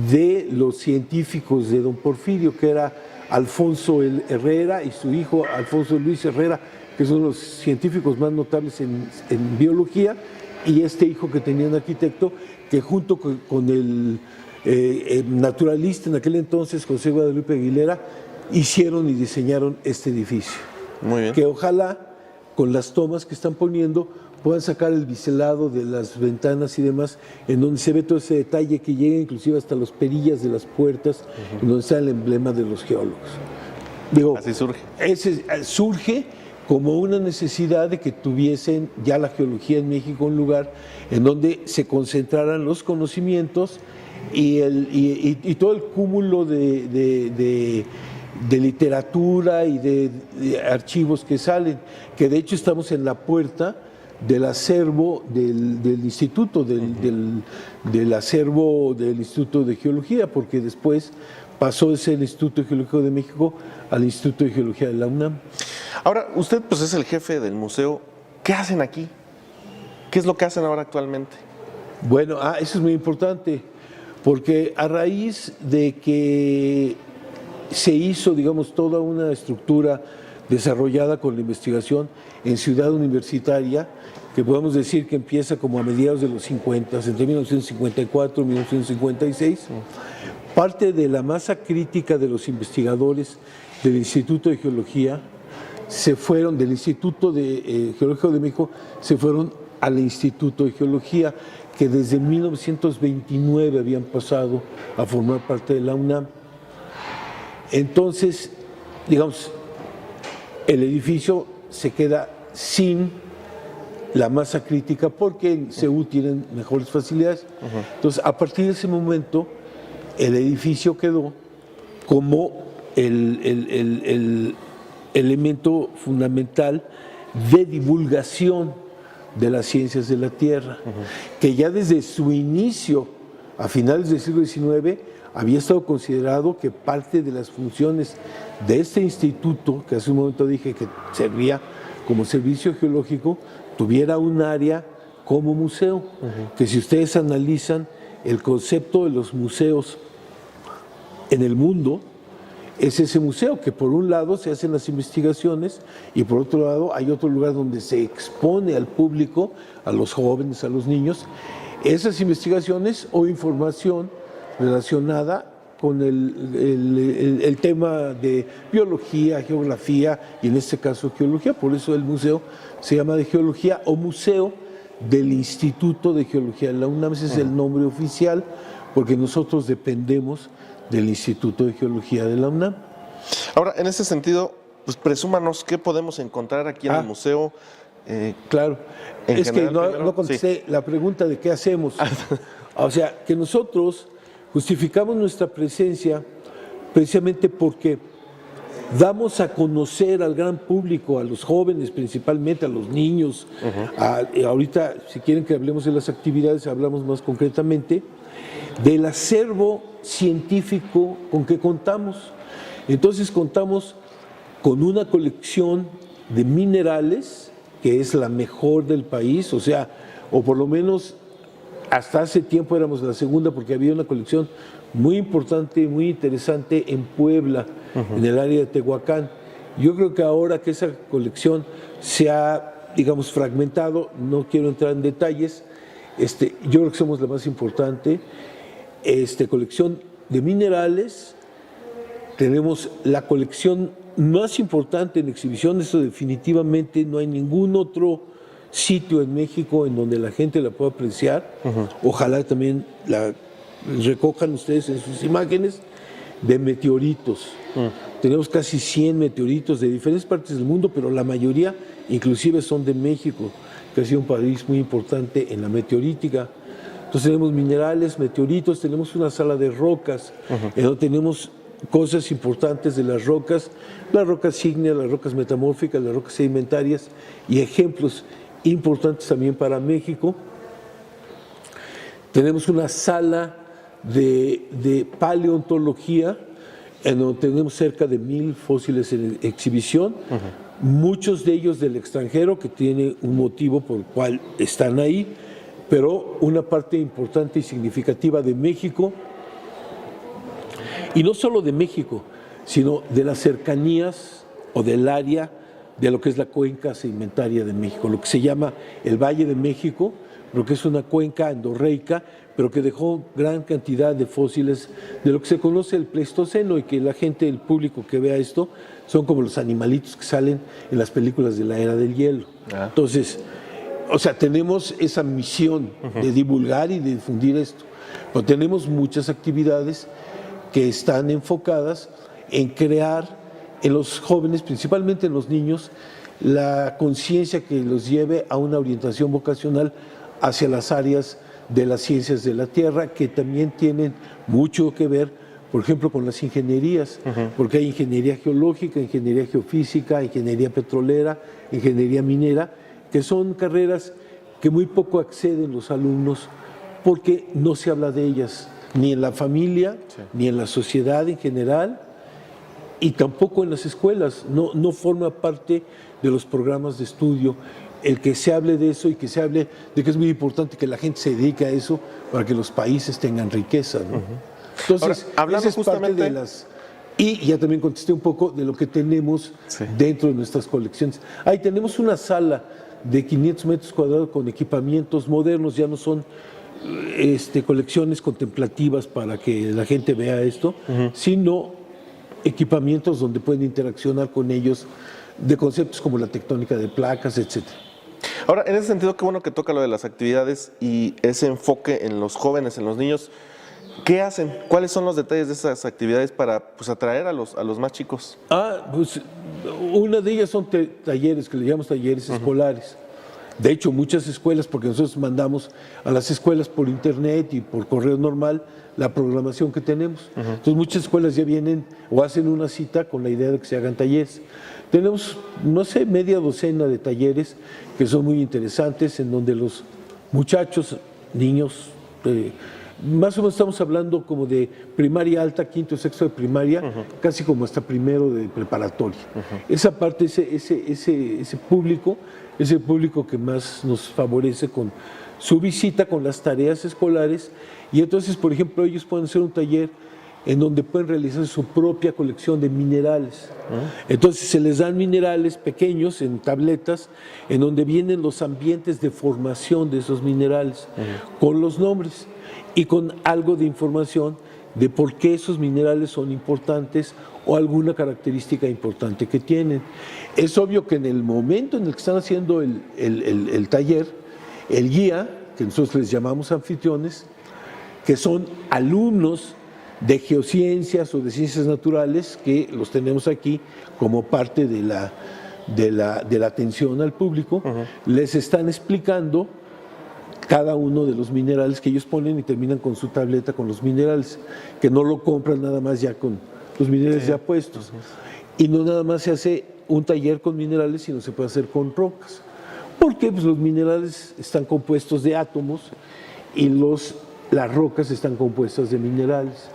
S2: de los científicos de don Porfirio, que era Alfonso Herrera y su hijo Alfonso Luis Herrera, que son los científicos más notables en biología, y este hijo que tenía un arquitecto que junto con el naturalista en aquel entonces, José Guadalupe Aguilera, hicieron y diseñaron este edificio.
S1: Muy bien.
S2: Que ojalá con las tomas que están poniendo puedan sacar el biselado de las ventanas y demás, en donde se ve todo ese detalle que llega inclusive hasta las perillas de las puertas, en donde está el emblema de los geólogos. Digo,
S1: así surge.
S2: Surge como una necesidad de que tuviesen ya la geología en México un lugar en donde se concentraran los conocimientos y todo el cúmulo de literatura y de archivos que salen, que de hecho estamos en la puerta del acervo del instituto, del acervo del Instituto de Geología, porque después pasó de ser el Instituto Geológico de México al Instituto de Geología de la UNAM.
S1: Ahora, usted pues es el jefe del museo. ¿Qué hacen aquí? ¿Qué es lo que hacen ahora actualmente?
S2: Bueno, eso es muy importante, porque a raíz de que se hizo, digamos, toda una estructura desarrollada con la investigación en Ciudad Universitaria, que podemos decir que empieza como a mediados de los 50, entre 1954 y 1956, parte de la masa crítica de los investigadores del Instituto de Geología se fueron, del Instituto Geológico de México, se fueron al Instituto de Geología, que desde 1929 habían pasado a formar parte de la UNAM. Entonces, digamos, el edificio se queda sin la masa crítica porque en CEU tienen mejores facilidades. Entonces, a partir de ese momento, el edificio quedó como el elemento fundamental de divulgación de las ciencias de la Tierra, que ya desde su inicio, a finales del siglo XIX, había estado considerado que parte de las funciones de este instituto, que hace un momento dije que servía como servicio geológico, tuviera un área como museo, que si ustedes analizan el concepto de los museos en el mundo, es ese museo que por un lado se hacen las investigaciones y por otro lado hay otro lugar donde se expone al público, a los jóvenes, a los niños, esas investigaciones o información relacionada con el tema de biología, geografía y en este caso geología. Por eso el museo se llama de geología o museo del Instituto de Geología de la UNAM. Ese es el nombre oficial porque nosotros dependemos del Instituto de Geología de la UNAM.
S1: Ahora, en ese sentido, pues presúmanos qué podemos encontrar aquí en el museo.
S2: Claro, es
S1: general,
S2: que no contesté la pregunta de qué hacemos. O sea, que nosotros justificamos nuestra presencia precisamente porque damos a conocer al gran público, a los jóvenes principalmente, a los niños. Ahorita, si quieren que hablemos de las actividades, hablamos más concretamente del acervo científico con que contamos. Entonces contamos con una colección de minerales que es la mejor del país, o por lo menos hasta hace tiempo éramos la segunda, porque había una colección muy importante, muy interesante en Puebla, en el área de Tehuacán. Yo creo que ahora que esa colección se ha, digamos, fragmentado, no quiero entrar en detalles, yo creo que somos la más importante colección de minerales. Tenemos la colección más importante en exhibición, eso definitivamente no hay ningún otro sitio en México en donde la gente la pueda apreciar. Ojalá también la recojan ustedes en sus imágenes, de meteoritos. Tenemos casi 100 meteoritos de diferentes partes del mundo, pero la mayoría inclusive son de México, que ha sido un país muy importante en la meteorítica. Entonces tenemos minerales, meteoritos, tenemos una sala de rocas, en donde tenemos cosas importantes de las rocas ígneas, las rocas metamórficas, las rocas sedimentarias y ejemplos importantes también para México. Tenemos una sala de paleontología, en donde tenemos cerca de 1000 fósiles en exhibición, muchos de ellos del extranjero, que tiene un motivo por el cual están ahí, pero una parte importante y significativa de México, y no solo de México, sino de las cercanías o del área de lo que es la cuenca sedimentaria de México, lo que se llama el Valle de México, lo que es una cuenca endorreica, pero que dejó gran cantidad de fósiles de lo que se conoce el Pleistoceno, y que la gente, el público que vea esto, son como los animalitos que salen en las películas de la Era del Hielo. Entonces, tenemos esa misión de divulgar y de difundir esto, pero tenemos muchas actividades que están enfocadas en crear en los jóvenes, principalmente en los niños, la conciencia que los lleve a una orientación vocacional hacia las áreas de las ciencias de la Tierra, que también tienen mucho que ver, por ejemplo, con las ingenierías, porque hay ingeniería geológica, ingeniería geofísica, ingeniería petrolera, ingeniería minera, que son carreras que muy poco acceden los alumnos porque no se habla de ellas, ni en la familia, ni en la sociedad en general, y tampoco en las escuelas. No forma parte de los programas de estudio el que se hable de eso, y que se hable de que es muy importante que la gente se dedique a eso para que los países tengan riqueza, ¿no? Entonces,
S1: hablando
S2: esa es parte de las... Y ya también contesté un poco de lo que tenemos dentro de nuestras colecciones. Ahí tenemos una sala de 500 metros cuadrados con equipamientos modernos, ya no son colecciones contemplativas para que la gente vea esto, sino equipamientos donde pueden interaccionar con ellos, de conceptos como la tectónica de placas, etc.
S1: Ahora, en ese sentido, qué bueno que toca lo de las actividades y ese enfoque en los jóvenes, en los niños. ¿Qué hacen? ¿Cuáles son los detalles de esas actividades para atraer a los más chicos?
S2: Pues una de ellas son talleres, que le llamamos talleres escolares. De hecho, muchas escuelas, porque nosotros mandamos a las escuelas por internet y por correo normal la programación que tenemos. Entonces, muchas escuelas ya vienen o hacen una cita con la idea de que se hagan talleres. Tenemos, media docena de talleres que son muy interesantes, en donde los muchachos, niños, más o menos estamos hablando como de primaria alta, quinto, sexto de primaria, casi como hasta primero de preparatoria. Esa parte, ese público, es el público que más nos favorece con su visita, con las tareas escolares, y entonces, por ejemplo, ellos pueden hacer un taller en donde pueden realizar su propia colección de minerales. Entonces se les dan minerales pequeños en tabletas, en donde vienen los ambientes de formación de esos minerales, con los nombres y con algo de información de por qué esos minerales son importantes o alguna característica importante que tienen. Es obvio que en el momento en el que están haciendo el taller, el guía, que nosotros les llamamos anfitriones, que son alumnos de geociencias o de ciencias naturales, que los tenemos aquí como parte de la atención al público, les están explicando cada uno de los minerales que ellos ponen, y terminan con su tableta con los minerales, que no lo compran nada más ya con los minerales ya puestos. y no nada más se hace un taller con minerales, sino se puede hacer con rocas. Porque pues, los minerales están compuestos de átomos y las rocas están compuestas de minerales,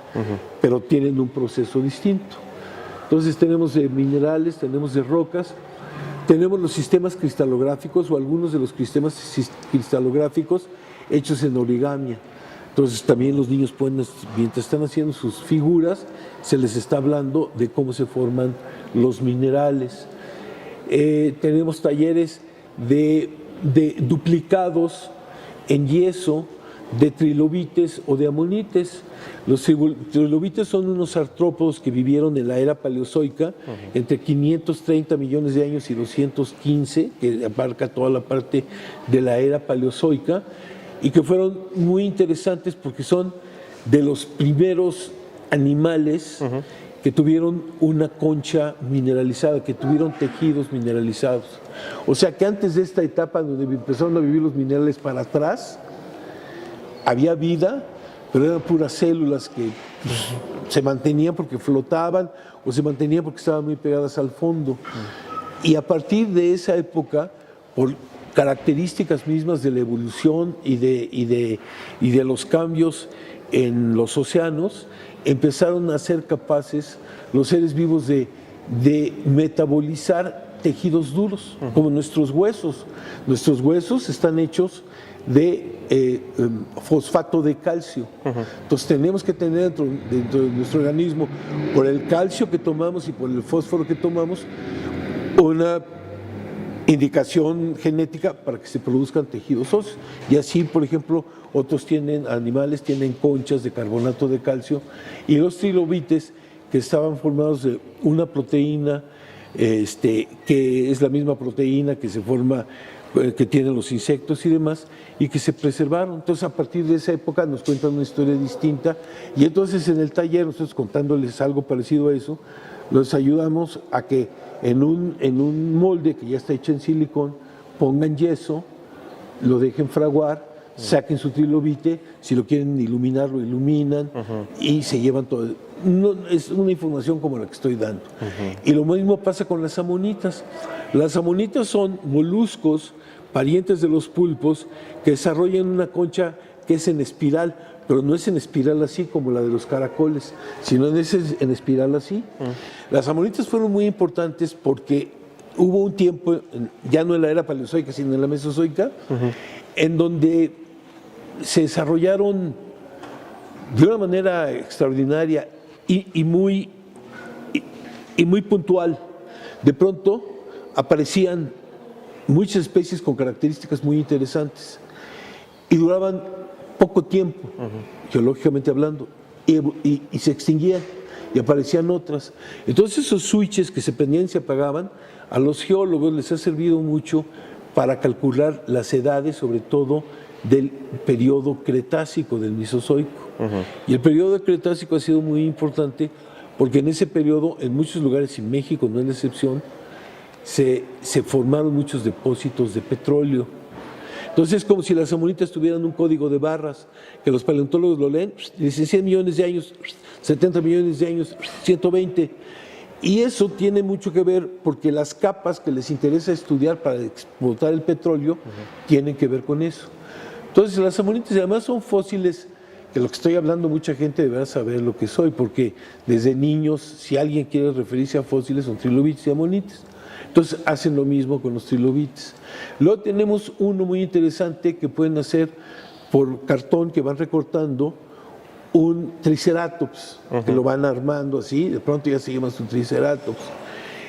S2: pero tienen un proceso distinto. Entonces tenemos de minerales, tenemos de rocas, tenemos los sistemas cristalográficos o algunos de los sistemas cristalográficos hechos en origamia. Entonces también los niños pueden, mientras están haciendo sus figuras, se les está hablando de cómo se forman los minerales. Tenemos talleres de duplicados en yeso, de trilobites o de amonites. Los trilobites son unos artrópodos que vivieron en la era paleozoica, entre 530 millones de años y 215, que abarca toda la parte de la era paleozoica, y que fueron muy interesantes porque son de los primeros animales que tuvieron una concha mineralizada, que tuvieron tejidos mineralizados. O sea que antes de esta etapa donde empezaron a vivir los minerales para atrás, había vida, pero eran puras células que se mantenían porque flotaban o se mantenían porque estaban muy pegadas al fondo. Y a partir de esa época, por características mismas de la evolución y de los cambios en los océanos, empezaron a ser capaces los seres vivos de metabolizar tejidos duros, como nuestros huesos. Nuestros huesos están hechos de fosfato de calcio. Entonces tenemos que tener dentro de nuestro organismo, por el calcio que tomamos y por el fósforo que tomamos, una indicación genética para que se produzcan tejidos óseos. Y así, por ejemplo, otros animales tienen conchas de carbonato de calcio, y los trilobites, que estaban formados de una proteína, que es la misma proteína que se forma, que tienen los insectos y demás, y que se preservaron. Entonces, a partir de esa época nos cuentan una historia distinta, y entonces en el taller, nosotros contándoles algo parecido a eso, los ayudamos a que en un molde que ya está hecho en silicón, pongan yeso, lo dejen fraguar, saquen su trilobite, si lo quieren iluminar, lo iluminan, y se llevan todo. No, es una información como la que estoy dando. Y lo mismo pasa con las amonitas. Las amonitas son moluscos, parientes de los pulpos, que desarrollan una concha que es en espiral, pero no es en espiral así como la de los caracoles, sino en espiral así. Las amonitas fueron muy importantes porque hubo un tiempo, ya no en la era paleozoica, sino en la mesozoica, en donde se desarrollaron de una manera extraordinaria y muy puntual. De pronto aparecían muchas especies con características muy interesantes y duraban poco tiempo, geológicamente hablando, y se extinguían y aparecían otras. Entonces esos switches que se prendían y se apagaban, a los geólogos les ha servido mucho para calcular las edades, sobre todo del periodo Cretácico, del Mesozoico. Y el periodo Cretácico ha sido muy importante porque en ese periodo, en muchos lugares, y México no es la excepción, se formaron muchos depósitos de petróleo. Entonces es como si las amonitas tuvieran un código de barras, que los paleontólogos lo leen, y dicen 100 millones de años, 70 millones de años, 120. Y eso tiene mucho que ver porque las capas que les interesa estudiar para explotar el petróleo tienen que ver con eso. Entonces las amonitas además son fósiles, que lo que estoy hablando mucha gente deberá saber lo que soy, porque desde niños, si alguien quiere referirse a fósiles, son trilobites y amonites. Entonces hacen lo mismo con los trilobites. Luego tenemos uno muy interesante que pueden hacer por cartón, que van recortando un triceratops, que lo van armando así, de pronto ya se llama su triceratops.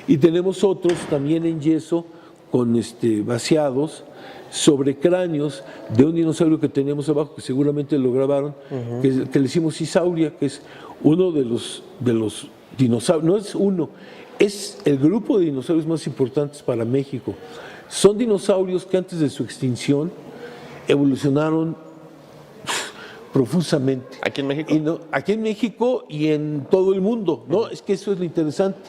S2: Y tenemos otros también en yeso, con vaciados, sobre cráneos de un dinosaurio que teníamos abajo, que seguramente lo grabaron, que le hicimos Isauria, que es uno de los dinosaurios, no es uno, es el grupo de dinosaurios más importantes para México. Son dinosaurios que antes de su extinción evolucionaron profusamente.
S1: ¿Aquí en México?
S2: Aquí en México y en todo el mundo, ¿no? Es que eso es lo interesante.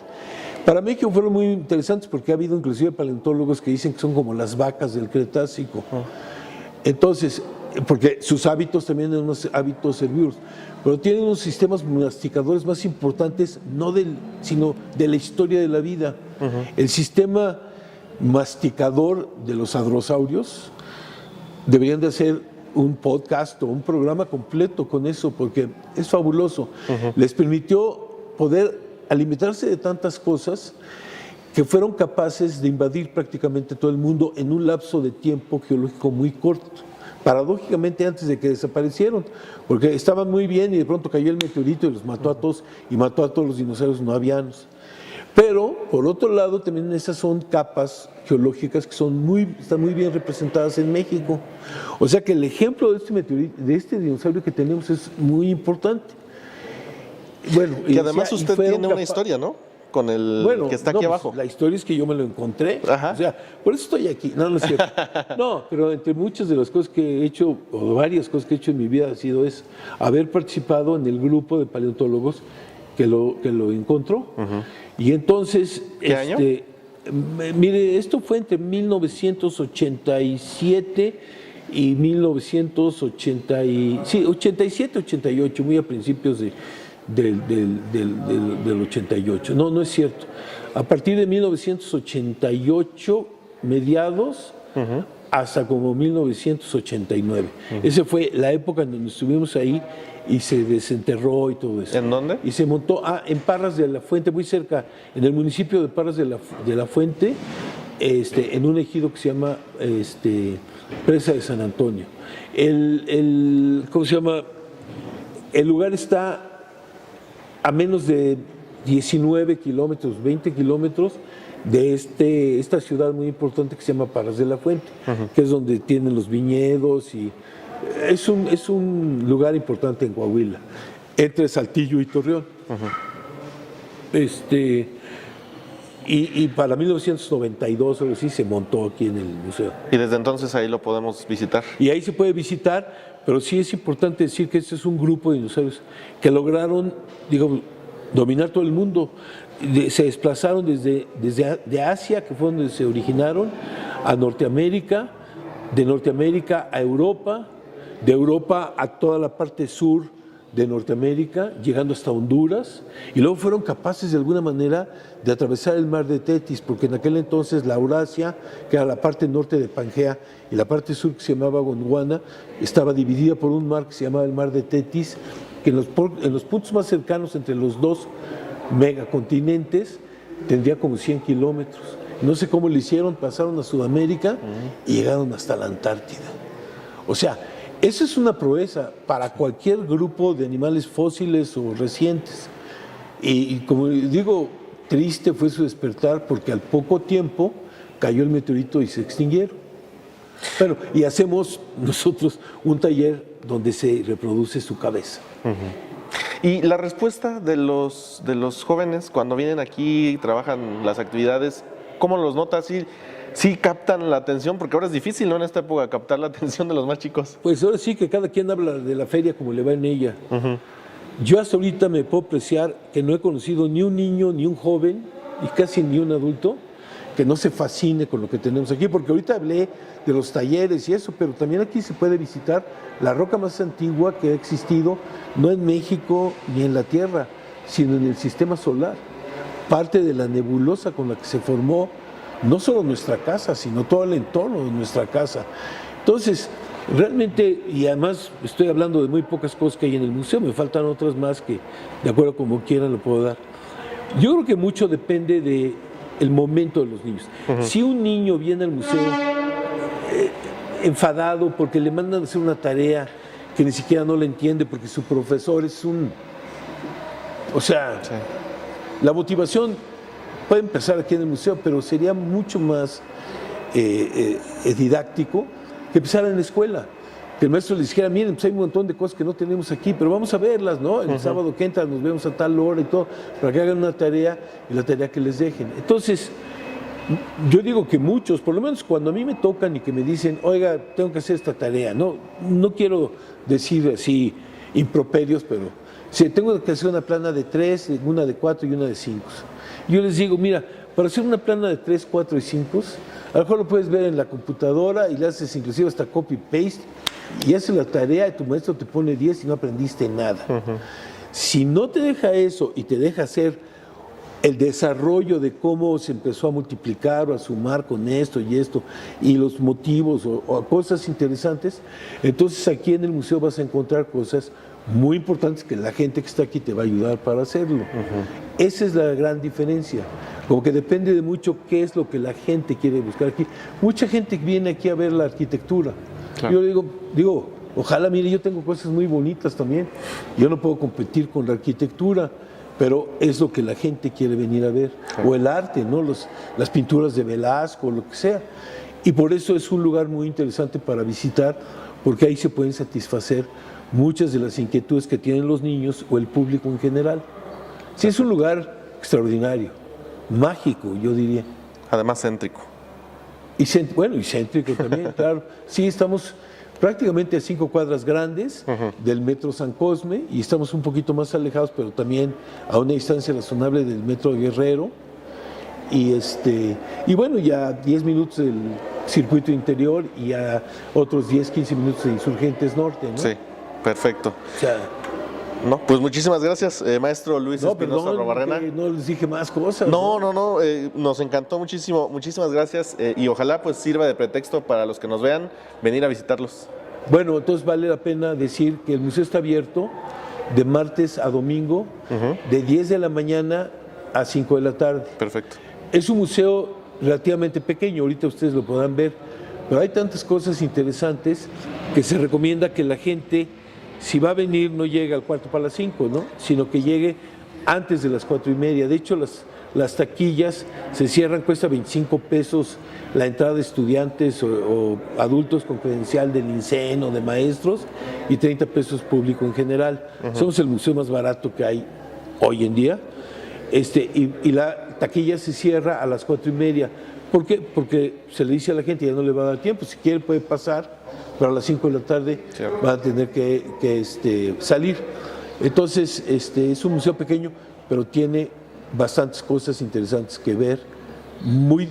S2: Para México fueron muy interesantes porque ha habido inclusive paleontólogos que dicen que son como las vacas del Cretácico. Entonces, porque sus hábitos también eran unos hábitos herbívoros, pero tienen unos sistemas masticadores más importantes, sino de la historia de la vida. El sistema masticador de los hadrosaurios deberían de hacer un podcast o un programa completo con eso, porque es fabuloso. Les permitió poder alimentarse de tantas cosas que fueron capaces de invadir prácticamente todo el mundo en un lapso de tiempo geológico muy corto. Paradójicamente antes de que desaparecieron, porque estaban muy bien y de pronto cayó el meteorito y los mató a todos, y mató a todos los dinosaurios no avianos. Pero, por otro lado, también esas son capas geológicas que están muy bien representadas en México. O sea que el ejemplo de este meteorito, de este dinosaurio que tenemos es muy importante. Bueno,
S1: y además usted tiene una historia, ¿no? Con el que está aquí abajo.
S2: Pues, la historia es que yo me lo encontré.
S1: Ajá.
S2: O sea, por eso estoy aquí. No es cierto. No, pero entre muchas de las cosas que he hecho, o varias cosas que he hecho en mi vida, ha sido haber participado en el grupo de paleontólogos que lo encontró. Y entonces,
S1: ¿qué año?
S2: Mire, esto fue entre 1987 y 87, 88, muy a principios del 88. No es cierto. A partir de 1988, mediados, hasta como 1989. Esa fue la época en donde estuvimos ahí y se desenterró y todo eso.
S1: ¿En dónde?
S2: Y se montó en Parras de la Fuente, muy cerca, en el municipio de Parras de la Fuente, en un ejido que se llama Presa de San Antonio. ¿Cómo se llama? El lugar está a menos de 19 kilómetros, 20 kilómetros de esta ciudad muy importante que se llama Parras de la Fuente, que es donde tienen los viñedos y es un lugar importante en Coahuila, entre Saltillo y Torreón. Y para 1992 algo así se montó aquí en el museo.
S1: Y desde entonces ahí lo podemos visitar.
S2: Y ahí se puede visitar, pero sí es importante decir que este es un grupo de dinosaurios que lograron, dominar todo el mundo. Se desplazaron de Asia, que fue donde se originaron, a Norteamérica, de Norteamérica a Europa, de Europa a toda la parte sur de Norteamérica, llegando hasta Honduras, y luego fueron capaces de alguna manera de atravesar el mar de Tetis, porque en aquel entonces la Eurasia, que era la parte norte de Pangea, y la parte sur que se llamaba Gondwana, estaba dividida por un mar que se llamaba el mar de Tetis, que en los puntos más cercanos entre los dos megacontinentes tendría como 100 kilómetros. No sé cómo lo hicieron, pasaron a Sudamérica y llegaron hasta la Antártida. O sea, esa es una proeza para cualquier grupo de animales fósiles o recientes. Y como digo, triste fue su despertar porque al poco tiempo cayó el meteorito y se extinguieron. Bueno, y hacemos nosotros un taller donde se reproduce su cabeza.
S1: Y la respuesta de los jóvenes cuando vienen aquí y trabajan las actividades, ¿cómo los notas? ¿Sí captan la atención? Porque ahora es difícil, ¿no? En esta época captar la atención de los más chicos.
S2: Pues ahora sí que cada quien habla de la feria como le va en ella. Yo hasta ahorita me puedo apreciar que no he conocido ni un niño, ni un joven, y casi ni un adulto, que no se fascine con lo que tenemos aquí, porque ahorita hablé de los talleres y eso, pero también aquí se puede visitar la roca más antigua que ha existido, no en México ni en la Tierra, sino en el sistema solar. Parte de la nebulosa con la que se formó no solo nuestra casa, sino todo el entorno de nuestra casa. Entonces, realmente, y además estoy hablando de muy pocas cosas que hay en el museo, me faltan otras más que, de acuerdo como quieran, lo puedo dar. Yo creo que mucho depende del momento de los niños. Si un niño viene al museo enfadado porque le mandan a hacer una tarea que ni siquiera no la entiende porque su profesor es o sea, la motivación puede empezar aquí en el museo, pero sería mucho más didáctico que empezar en la escuela. Que el maestro les dijera, miren, pues hay un montón de cosas que no tenemos aquí, pero vamos a verlas, ¿no? El sábado que entra nos vemos a tal hora y todo, para que hagan una tarea y la tarea que les dejen. Entonces, yo digo que muchos, por lo menos cuando a mí me tocan y que me dicen, oiga, tengo que hacer esta tarea, no quiero decir así improperios, pero si tengo que hacer una plana de 3, una de 4 y una de 5. Yo les digo, mira, para hacer una plana de 3, 4 y 5, a lo mejor lo puedes ver en la computadora y le haces inclusive hasta copy-paste y haces la tarea y tu maestro te pone 10 y no aprendiste nada. Si no te deja eso y te deja hacer el desarrollo de cómo se empezó a multiplicar o a sumar con esto y los motivos o cosas interesantes, entonces aquí en el museo vas a encontrar cosas muy importantes que la gente que está aquí te va a ayudar para hacerlo. Esa es la gran diferencia. Como que depende de mucho qué es lo que la gente quiere buscar aquí. Mucha gente viene aquí a ver la arquitectura. Claro. Yo digo, ojalá, mire, yo tengo cosas muy bonitas también. Yo no puedo competir con la arquitectura, pero es lo que la gente quiere venir a ver. Claro. O el arte, ¿no? Las pinturas de Velasco, lo que sea. Y por eso es un lugar muy interesante para visitar, porque ahí se pueden satisfacer muchas de las inquietudes que tienen los niños o el público en general. Sí, es un lugar extraordinario, mágico, yo diría.
S1: Además céntrico.
S2: Y céntrico también, claro. Sí, estamos prácticamente a 5 cuadras grandes del Metro San Cosme y estamos un poquito más alejados, pero también a una distancia razonable del Metro Guerrero. Y bueno, ya 10 minutos del circuito interior y a otros 10, 15 minutos de Insurgentes Norte, ¿no?
S1: Sí, perfecto.
S2: O sea,
S1: no, pues muchísimas gracias, maestro Luis Espinosa Arruabarrena.
S2: No les dije más cosas.
S1: No, nos encantó muchísimo, muchísimas gracias y ojalá pues sirva de pretexto para los que nos vean venir a visitarlos.
S2: Bueno, entonces vale la pena decir que el museo está abierto de martes a domingo, de 10 de la mañana a 5 de la tarde.
S1: Perfecto.
S2: Es un museo relativamente pequeño, ahorita ustedes lo podrán ver, pero hay tantas cosas interesantes que se recomienda que la gente, si va a venir, no llegue al cuarto para las 5, ¿no? Sino que llegue antes de las 4:30. De hecho, las taquillas se cierran, cuesta 25 pesos la entrada de estudiantes o adultos con credencial del INSEN o de maestros y 30 pesos público en general. Somos el museo más barato que hay hoy en día. Y la taquilla se cierra a las 4:30. ¿Por qué? Porque se le dice a la gente, ya no le va a dar tiempo, si quiere puede pasar, pero a las 5 de la tarde van a tener que salir. Entonces, es un museo pequeño, pero tiene bastantes cosas interesantes que ver, muy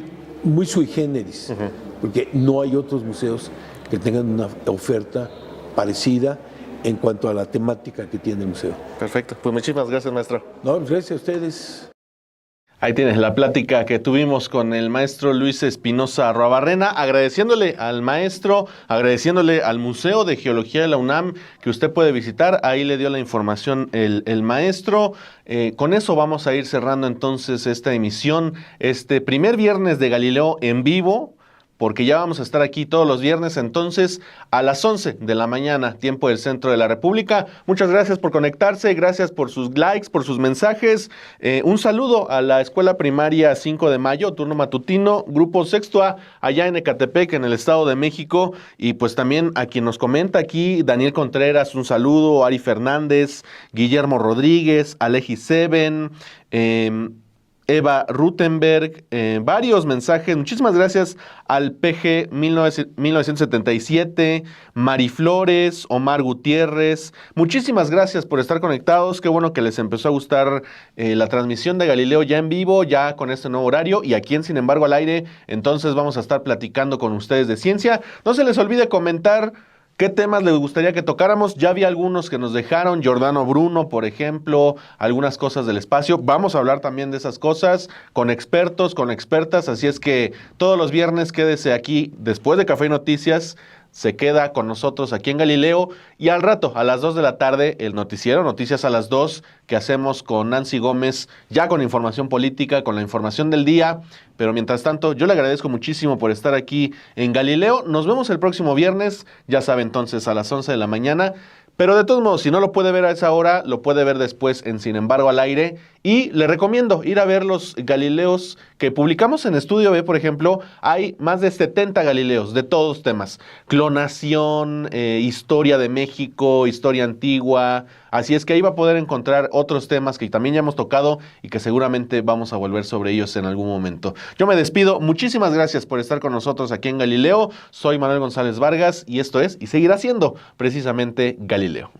S2: sui generis, porque no hay otros museos que tengan una oferta parecida en cuanto a la temática que tiene el museo.
S1: Perfecto, pues muchísimas gracias, maestro.
S2: No, gracias a ustedes.
S1: Ahí tienes la plática que tuvimos con el maestro Luis Espinosa Arruabarrena, agradeciéndole al maestro, agradeciéndole al Museo de Geología de la UNAM que usted puede visitar. Ahí le dio la información el maestro. Con eso vamos a ir cerrando entonces esta emisión, este primer viernes de Galileo en vivo, porque ya vamos a estar aquí todos los viernes, entonces, a las 11 de la mañana, tiempo del centro de la República. Muchas gracias por conectarse, gracias por sus likes, por sus mensajes. Un saludo a la Escuela Primaria 5 de Mayo, turno matutino, grupo sexto A, allá en Ecatepec, en el Estado de México. Y pues también a quien nos comenta aquí, Daniel Contreras, un saludo, Ari Fernández, Guillermo Rodríguez, Aleji Seven, Eva Rutenberg, varios mensajes. Muchísimas gracias al PG 1977, Mari Flores, Omar Gutiérrez. Muchísimas gracias por estar conectados. Qué bueno que les empezó a gustar la transmisión de Galileo ya en vivo, ya con este nuevo horario. Y aquí en Sin embargo al aire, entonces vamos a estar platicando con ustedes de ciencia. No se les olvide comentar ¿qué temas les gustaría que tocáramos? Ya vi algunos que nos dejaron, Giordano Bruno, por ejemplo, algunas cosas del espacio. Vamos a hablar también de esas cosas con expertos, con expertas, así es que todos los viernes quédese aquí después de Café y Noticias. Se queda con nosotros aquí en Galileo y al rato, a las 2 de la tarde, el noticiero, Noticias a las 2, que hacemos con Nancy Gómez, ya con información política, con la información del día. Pero mientras tanto, yo le agradezco muchísimo por estar aquí en Galileo. Nos vemos el próximo viernes, ya sabe entonces, a las 11 de la mañana. Pero de todos modos, si no lo puede ver a esa hora, lo puede ver después en Sin embargo al aire. Y le recomiendo ir a ver los Galileos que publicamos en Estudio B, por ejemplo. Hay más de 70 Galileos de todos temas. Clonación, historia de México, historia antigua. Así es que ahí va a poder encontrar otros temas que también ya hemos tocado y que seguramente vamos a volver sobre ellos en algún momento. Yo me despido. Muchísimas gracias por estar con nosotros aquí en Galileo. Soy Manuel González Vargas y esto es, y seguirá siendo, precisamente Galileo.